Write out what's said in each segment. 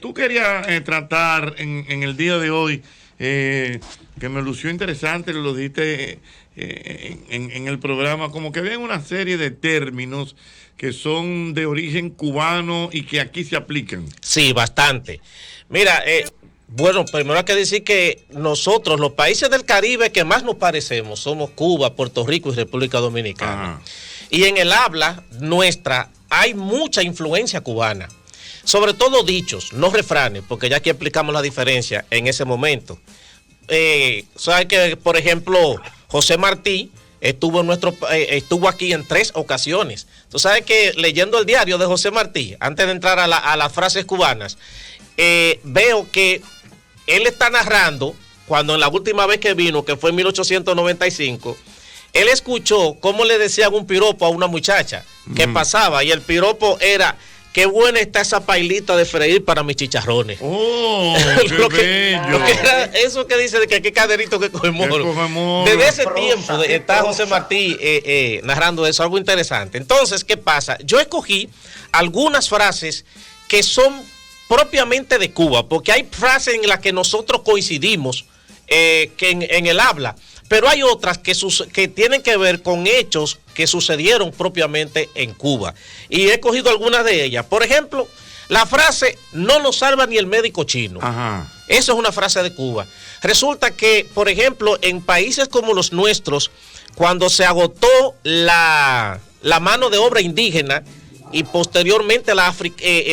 Tú querías tratar en el día de hoy, que me lució interesante, lo dijiste en el programa, como que ven una serie de términos que son de origen cubano y que aquí se aplican. Sí, bastante. Mira, bueno, primero hay que decir que nosotros, los países del Caribe que más nos parecemos, somos Cuba, Puerto Rico y República Dominicana. Ajá. Y en el habla nuestra hay mucha influencia cubana. Sobre todo dichos, no refranes, porque ya aquí explicamos la diferencia en ese momento. ¿Sabes que, por ejemplo, José Martí estuvo aquí en 3 ocasiones? Tú sabes que leyendo el diario de José Martí, antes de entrar a las frases cubanas, veo que él está narrando, cuando en la última vez que vino, que fue en 1895, él escuchó cómo le decían un piropo a una muchacha que pasaba, y el piropo era: qué buena está esa pailita de freír para mis chicharrones. ¡Oh, qué bello! Eso que dice de que qué caderito que coge moro. Desde ese tiempo está José Martí narrando eso, algo interesante. Entonces, ¿qué pasa? Yo escogí algunas frases que son propiamente de Cuba, porque hay frases en las que nosotros coincidimos que en el habla, pero hay otras que tienen que ver con hechos que sucedieron propiamente en Cuba. Y he cogido algunas de ellas. Por ejemplo, la frase "no nos salva ni el médico chino". Ajá. Eso es una frase de Cuba. Resulta que, por ejemplo, en países como los nuestros, cuando se agotó la mano de obra indígena y posteriormente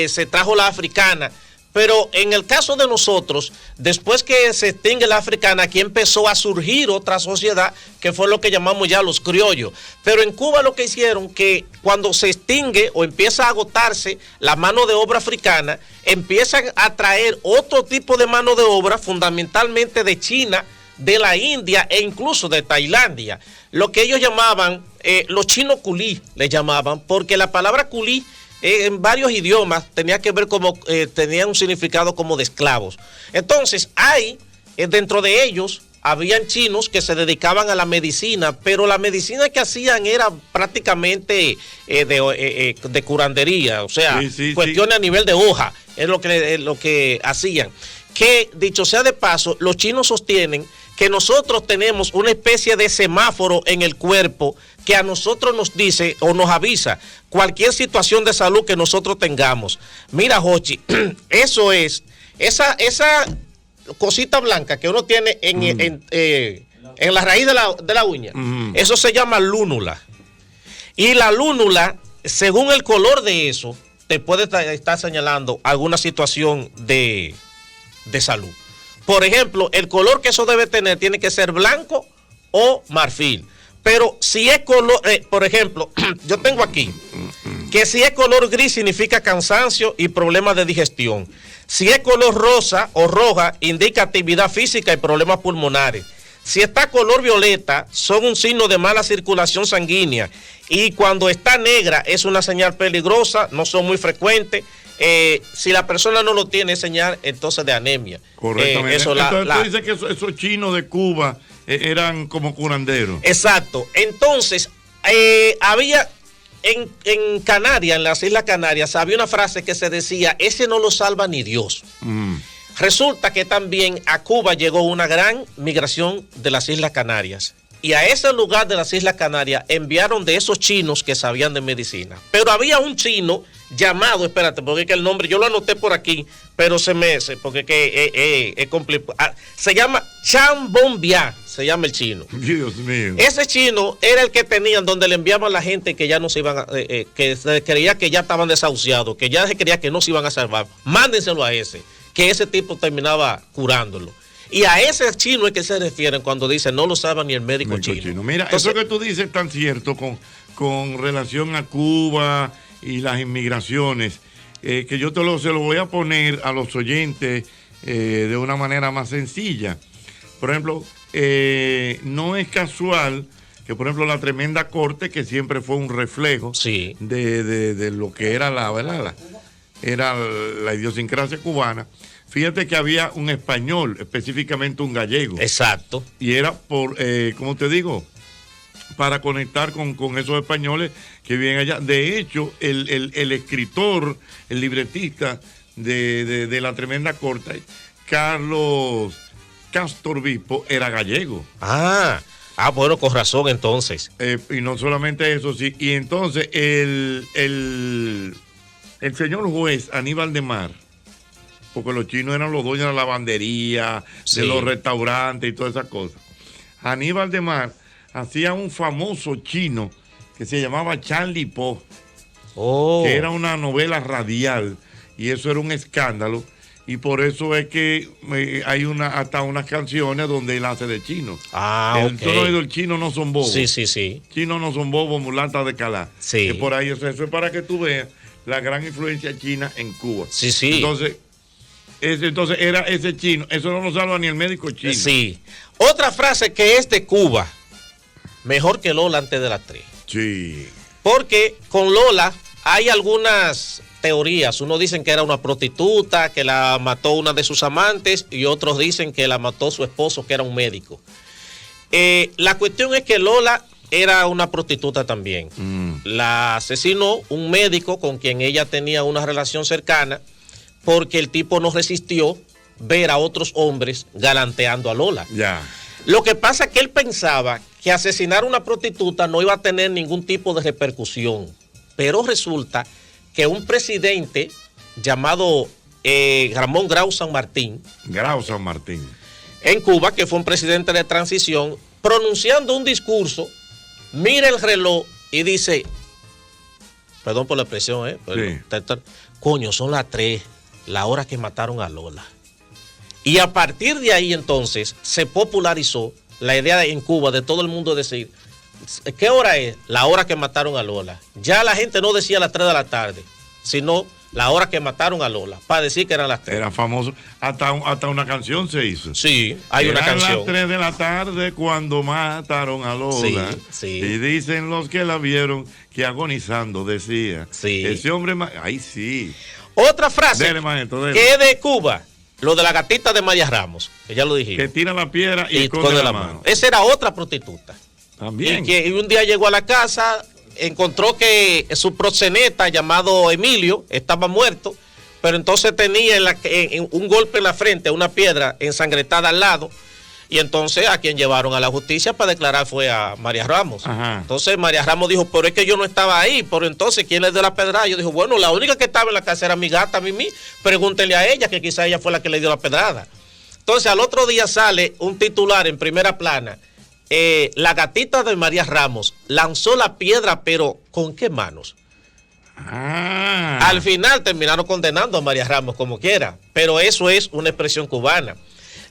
se trajo la africana, pero en el caso de nosotros, después que se extingue la africana, aquí empezó a surgir otra sociedad, que fue lo que llamamos ya los criollos. Pero en Cuba lo que hicieron, que cuando se extingue o empieza a agotarse la mano de obra africana, empiezan a traer otro tipo de mano de obra, fundamentalmente de China, de la India e incluso de Tailandia. Lo que ellos llamaban, los chinos culí, le llamaban, porque la palabra culí en varios idiomas tenía que ver tenía un significado como de esclavos. Entonces, dentro de ellos, habían chinos que se dedicaban a la medicina, pero la medicina que hacían era prácticamente de curandería, o sea, cuestiones a nivel de hoja, es lo que hacían. Que, dicho sea de paso, los chinos sostienen que nosotros tenemos una especie de semáforo en el cuerpo que a nosotros nos dice o nos avisa cualquier situación de salud que nosotros tengamos. Mira, Jochi, eso es, esa cosita blanca que uno tiene en la raíz de la uña, eso se llama lúnula. Y la lúnula, según el color de eso, te puede estar señalando alguna situación de salud. Por ejemplo, el color que eso debe tener tiene que ser blanco o marfil. Pero si es color, por ejemplo, yo tengo aquí que si es color gris significa cansancio y problemas de digestión. Si es color rosa o roja, indica actividad física y problemas pulmonares. Si está color violeta, son un signo de mala circulación sanguínea. Y cuando está negra, es una señal peligrosa, no son muy frecuentes. Si la persona no lo tiene, es señal entonces de anemia. Correctamente. Entonces tú dices que esos chinos de Cuba eran como curanderos. Exacto. Entonces, había en Canarias, en las Islas Canarias, había una frase que se decía: ese no lo salva ni Dios. Resulta que también a Cuba llegó una gran migración de las Islas Canarias. Y a ese lugar de las Islas Canarias enviaron de esos chinos que sabían de medicina. Pero había un chino llamado, espérate, porque es que el nombre, yo lo anoté por aquí, pero porque es complicado. Se llama Chan Bon Bia, se llama el chino. Dios mío. Ese chino era el que tenían donde le enviaban a la gente que ya no se iban que se creía que ya estaban desahuciados, que ya se creía que no se iban a salvar. Mándenselo a ese, que ese tipo terminaba curándolo. Y a ese chino es que se refieren cuando dicen no lo salva ni el médico chino. Mira, entonces, eso que tú dices es tan cierto con relación a Cuba y las inmigraciones, que yo se lo voy a poner a los oyentes de una manera más sencilla. Por ejemplo, no es casual que, por ejemplo, la Tremenda Corte, que siempre fue un reflejo de lo que era era la idiosincrasia cubana. Fíjate que había un español, específicamente un gallego. Exacto. Y era por, ¿cómo te digo? Para conectar con esos españoles que viven allá. De hecho, el escritor, el libretista de la tremenda corte, Carlos Castorbispo, era gallego. Bueno, con razón entonces. Y no solamente eso, sí. Y entonces el señor juez Aníbal de Mar, porque los chinos eran los dueños de la lavandería, sí, de los restaurantes y todas esas cosas. Aníbal de Mar hacía un famoso chino que se llamaba Charlie Po, que era una novela radial, y eso era un escándalo. Y por eso es que hay hasta unas canciones donde él hace de chino. ¿Tú no has oído el chino no son bobos? Sí. Chinos no son bobos, mulatas de Calá. Sí. Que por ahí, eso es para que tú veas la gran influencia china en Cuba. Sí. Entonces era ese chino. Eso no lo salva ni el médico chino. Sí. Otra frase que es de Cuba. Mejor que Lola antes de las 3. Sí. Porque con Lola hay algunas teorías. Unos dicen que era una prostituta, que la mató una de sus amantes, y otros dicen que la mató su esposo, que era un médico. La cuestión es que Lola era una prostituta también. La asesinó un médico con quien ella tenía una relación cercana, porque el tipo no resistió ver a otros hombres galanteando a Lola. Ya. Lo que pasa es que él pensaba que asesinar a una prostituta no iba a tener ningún tipo de repercusión, pero resulta que un presidente llamado Ramón Grau San Martín, en Cuba, que fue un presidente de transición, pronunciando un discurso, mira el reloj y dice, perdón por la expresión, coño, son las 3, la hora que mataron a Lola. Y a partir de ahí entonces se popularizó la idea en Cuba de todo el mundo decir, ¿qué hora es? La hora que mataron a Lola. Ya la gente no decía las 3 de la tarde, sino la hora que mataron a Lola, para decir que eran las 3. Era famoso, hasta una canción se hizo. Sí, hay una canción. Eran las 3 de la tarde cuando mataron a Lola. Sí. Y dicen los que la vieron que agonizando decía. Sí. Ese hombre, ay sí. Otra frase dele, maestro, que es de Cuba, lo de la gatita de María Ramos, que ya lo dijimos. Que tira la piedra y esconde la mano. Esa era otra prostituta. También. Y un día llegó a la casa, encontró que su proxeneta llamado Emilio estaba muerto, pero entonces tenía un golpe en la frente, una piedra ensangrentada al lado, y entonces a quien llevaron a la justicia para declarar fue a María Ramos. Ajá. Entonces María Ramos dijo, pero es que yo no estaba ahí, pero entonces ¿quién le dio la pedrada? Yo dijo, bueno, la única que estaba en la casa era mi gata Mimi, pregúntenle a ella, que quizá ella fue la que le dio la pedrada. Entonces al otro día sale un titular en primera plana, la gatita de María Ramos lanzó la piedra, pero ¿con qué manos? Al final terminaron condenando a María Ramos como quiera, pero eso es una expresión cubana.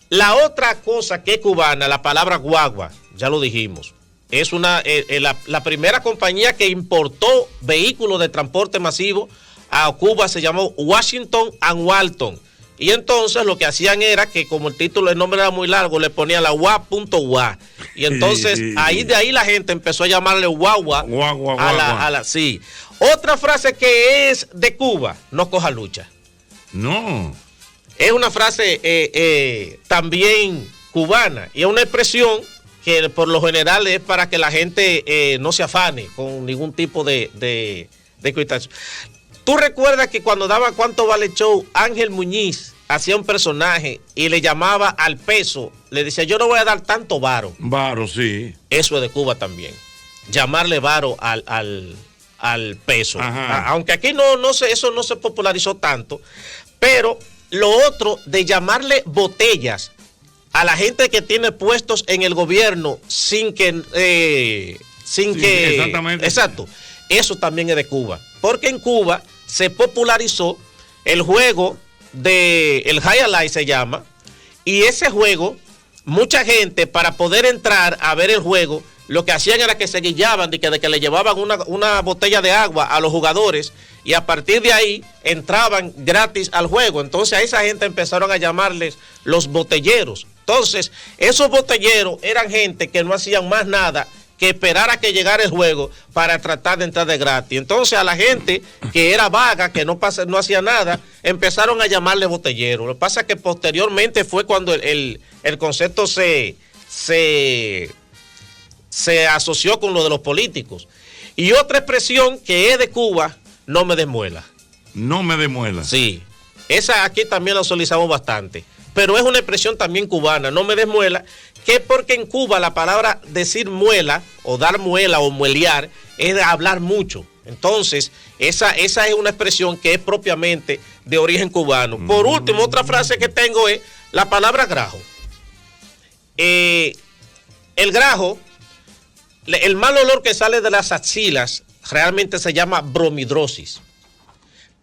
La otra cosa que es cubana, la palabra guagua, ya lo dijimos, es la primera compañía que importó vehículos de transporte masivo a Cuba se llamó Washington and Walton. Y entonces lo que hacían era que como el nombre era muy largo, le ponían la guá.guá. Y entonces de ahí la gente empezó a llamarle guagua a la. Sí. Otra frase que es de Cuba, no coja lucha. No. Es una frase también cubana y es una expresión que por lo general es para que la gente no se afane con ningún tipo de cuitación. ¿Tú recuerdas que cuando daba Cuánto Vale Show, Ángel Muñiz hacía un personaje y le llamaba al peso? Le decía, yo no voy a dar tanto varo. Varo, sí. Eso es de Cuba también. Llamarle varo al peso. Aunque aquí no sé, eso no se popularizó tanto. Pero lo otro de llamarle botellas a la gente que tiene puestos en el gobierno sin que... Exactamente. Exacto. Eso también es de Cuba. Porque en Cuba se popularizó el juego el High se llama, y ese juego, mucha gente para poder entrar a ver el juego, lo que hacían era que se guillaban de que le llevaban una botella de agua a los jugadores y a partir de ahí entraban gratis al juego. Entonces a esa gente empezaron a llamarles los botelleros. Entonces esos botelleros eran gente que no hacían más nada que esperar a que llegara el juego para tratar de entrar de gratis. Entonces a la gente que era vaga, que no hacía nada, empezaron a llamarle botellero. Lo que pasa es que posteriormente fue cuando el concepto se asoció con lo de los políticos. Y otra expresión que es de Cuba, no me demuela. No me demuela. Sí. Esa aquí también la utilizamos bastante. Pero es una expresión también cubana, no me des muela, que porque en Cuba la palabra decir muela, o dar muela, o muelear, es de hablar mucho. Entonces, esa es una expresión que es propiamente de origen cubano. Por último, otra frase que tengo es la palabra grajo. El grajo, el mal olor que sale de las axilas, realmente se llama bromidrosis.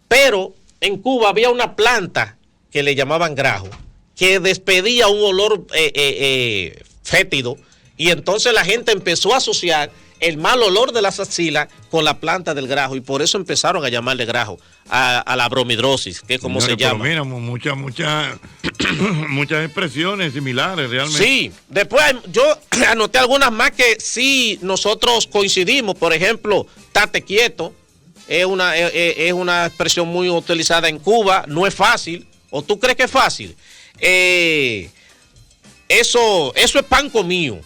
Pero en Cuba había una planta que le llamaban grajo, que despedía un olor fétido, y entonces la gente empezó a asociar el mal olor de las axilas con la planta del grajo, y por eso empezaron a llamarle grajo a la bromidrosis, que es como se llama. Pero mira, muchas expresiones similares realmente. Sí, después yo anoté algunas más que sí nosotros coincidimos. Por ejemplo, tate quieto es una expresión muy utilizada en Cuba. No es fácil, ¿o tú crees que es fácil? Eso es pan comido.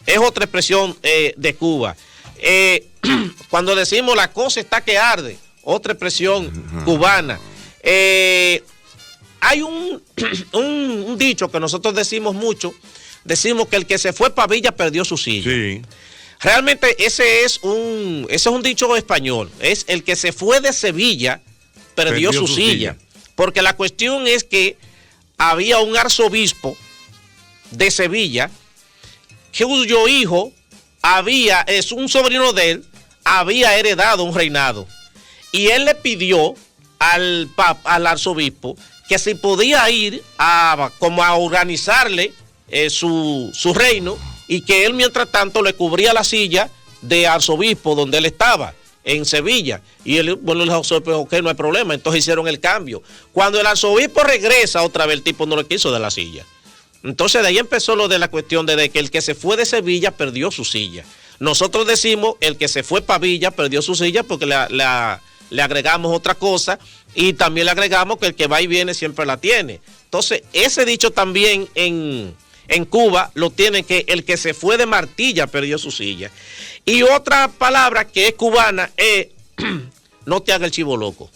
Es otra expresión de Cuba. Cuando decimos la cosa está que arde, otra expresión cubana. Hay un dicho que nosotros decimos mucho. Decimos que el que se fue para Villa perdió su silla. Sí. Realmente ese es un dicho español. Es el que se fue de Sevilla perdió su silla. Porque la cuestión es que había un arzobispo de Sevilla cuyo hijo es un sobrino de él, había heredado un reinado. Y él le pidió al arzobispo que si podía ir a organizarle su reino, y que él mientras tanto le cubría la silla de arzobispo donde él estaba, en Sevilla. Y él, bueno, el arzobispo dijo, ok, no hay problema. Entonces hicieron el cambio. Cuando el arzobispo regresa otra vez, el tipo no le quiso de la silla. Entonces de ahí empezó lo de la cuestión de que el que se fue de Sevilla perdió su silla. Nosotros decimos el que se fue para Villa perdió su silla porque le agregamos otra cosa, y también le agregamos que el que va y viene siempre la tiene. Entonces ese dicho también en Cuba lo tienen, que el que se fue de Martilla perdió su silla. Y otra palabra que es cubana es no te haga el chivo loco.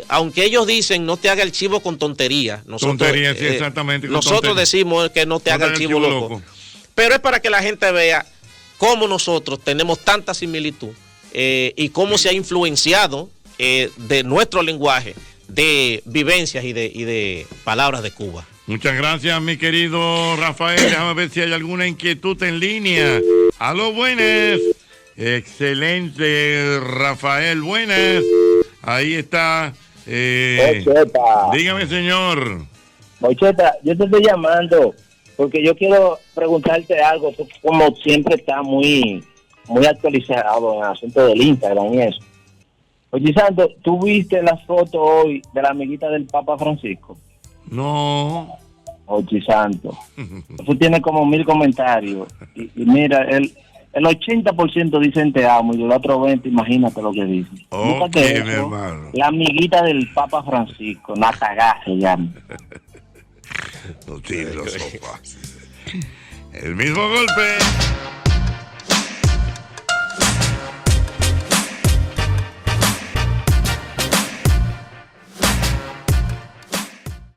Aunque ellos dicen no te haga el chivo con tontería. Tontería, sí, exactamente. Nosotros decimos que no te haga el chivo loco. Pero es para que la gente vea cómo nosotros tenemos tanta similitud y cómo se ha influenciado de nuestro lenguaje, de vivencias y de palabras de Cuba. Muchas gracias, mi querido Rafael. Déjame ver si hay alguna inquietud en línea. Aló, buenas. Excelente, Rafael, buenas. Ahí está. Dígame, señor. Mocheta, yo te estoy llamando porque yo quiero preguntarte algo. Tú, como siempre, está muy actualizado en el asunto del Instagram y eso. Oye, Santo, ¿tú viste la foto hoy de la amiguita del Papa Francisco? No. Oye, Santo, eso tiene como 1000 comentarios. Y mira, el 80% dicen te amo y el otro 20% imagínate lo que dicen. Ok, mi hermano. La amiguita del Papa Francisco, Natagá se llama. No tiene los sofás. El mismo golpe.